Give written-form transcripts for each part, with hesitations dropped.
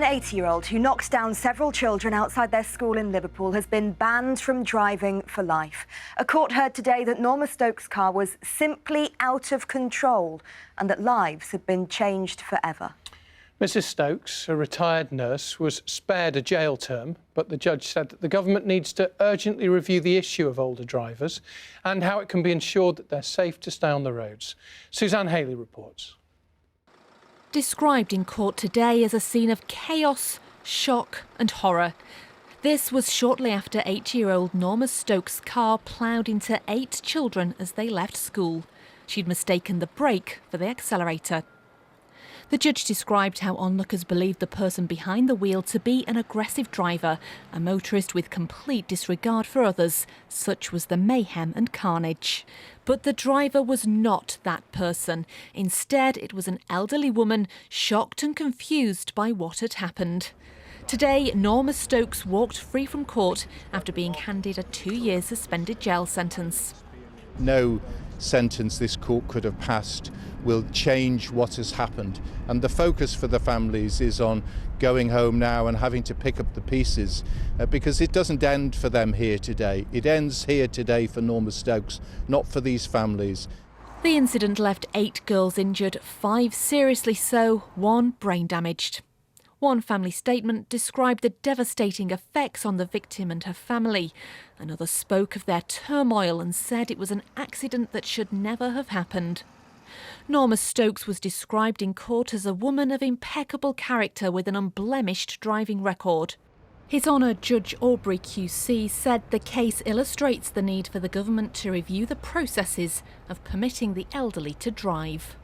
An 80-year-old who knocked down several children outside their school in Liverpool has been banned from driving for life. A court heard today that Norma Stokes' car was simply out of control and that lives had been changed forever. Mrs Stokes, a retired nurse, was spared a jail term, but the judge said that the government needs to urgently review the issue of older drivers and how it can be ensured that they're safe to stay on the roads. Suzanne Haley reports. Described in court today as a scene of chaos, shock and horror. This was shortly after 80-year-old Norma Stokes' car ploughed into 8 children as they left school. She'd mistaken the brake for the accelerator. The judge described how onlookers believed the person behind the wheel to be an aggressive driver, a motorist with complete disregard for others. Such was the mayhem and carnage. But the driver was not that person. Instead, it was an elderly woman, shocked and confused by what had happened. Today, Norma Stokes walked free from court after being handed a 2-year suspended jail sentence. No sentence this court could have passed will change what has happened, and the focus for the families is on going home now and having to pick up the pieces because it doesn't end for them here today. It ends here today for Norma Stokes, not for these families. The incident left 8 girls injured, 5 seriously so, 1 brain damaged. One family statement described the devastating effects on the victim and her family. Another spoke of their turmoil and said it was an accident that should never have happened. Norma Stokes was described in court as a woman of impeccable character with an unblemished driving record. His Honour Judge Aubrey QC said the case illustrates the need for the government to review the processes of permitting the elderly to drive.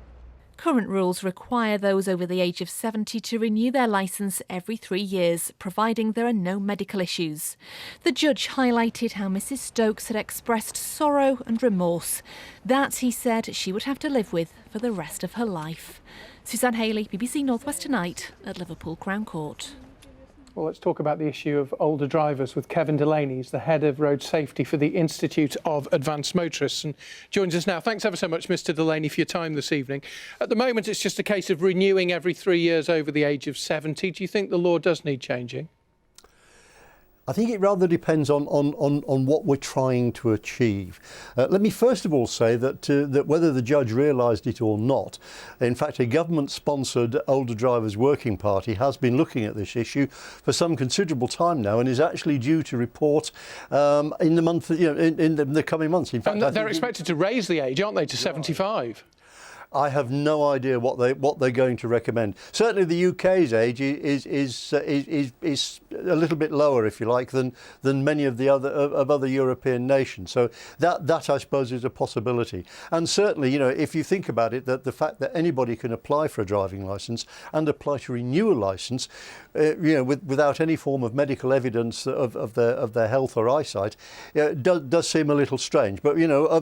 Current rules require those over the age of 70 to renew their licence every 3 years, providing there are no medical issues. The judge highlighted how Mrs Stokes had expressed sorrow and remorse. That, he said, she would have to live with for the rest of her life. Suzanne Haley, BBC North West Tonight at Liverpool Crown Court. Well, let's talk about the issue of older drivers with Kevin Delaney. He's the head of road safety for the Institute of Advanced Motorists and joins us now. Thanks ever so much, Mr Delaney, for your time this evening. At the moment, it's just a case of renewing every 3 years over the age of 70. Do you think the law does need changing? I think it rather depends on what we're trying to achieve. Let me first of all say that whether the judge realised it or not, in fact a government-sponsored older drivers working party has been looking at this issue for some considerable time now and is actually due to report in the month, in the coming months. In fact, and they're expected to raise the age, aren't they, to 75? I have no idea what they're going to recommend. Certainly, the UK's age is a little bit lower, if you like, than many of the other European nations. So that I suppose is a possibility. And certainly, if you think about it, that the fact that anybody can apply for a driving licence and apply to renew a licence, without any form of medical evidence of their health or eyesight, does seem a little strange. But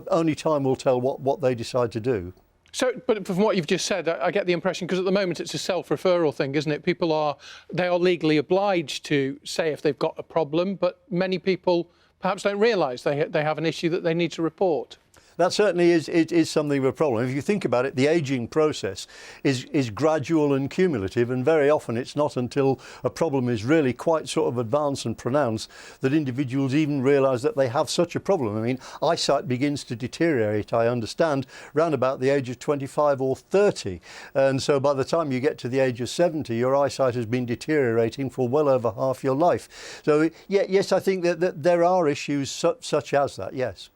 only time will tell what they decide to do. So, but from what you've just said, I get the impression, because at the moment it's a self-referral thing, isn't it? People are legally obliged to say if they've got a problem, but many people perhaps don't realise they have an issue that they need to report. That certainly is something of a problem. If you think about it, the ageing process is gradual and cumulative, and very often it's not until a problem is really quite sort of advanced and pronounced that individuals even realise that they have such a problem. I mean, eyesight begins to deteriorate, I understand, round about the age of 25 or 30. And so by the time you get to the age of 70, your eyesight has been deteriorating for well over half your life. So, yes, I think that there are issues such as that, yes.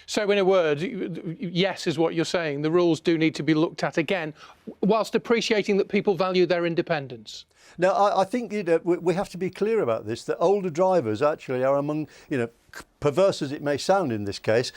So, in a word, yes is what you're saying. The rules do need to be looked at again, whilst appreciating that people value their independence. Now, I think we have to be clear about this, that older drivers actually are among, perverse as it may sound in this case,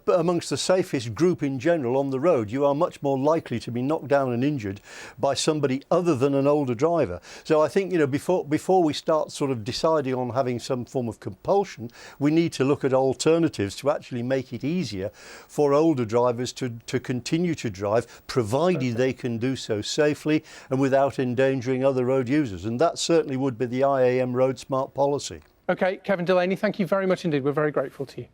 amongst the safest group in general on the road. You are much more likely to be knocked down and injured by somebody other than an older driver. So I think, before we start sort of deciding on having some form of compulsion, we need to look at alternatives to actually make it easier for older drivers to continue to drive, provided they can do so safely and without endangering other road users. And that certainly would be the IAM Road Smart policy. OK, Kevin Delaney, thank you very much indeed. We're very grateful to you.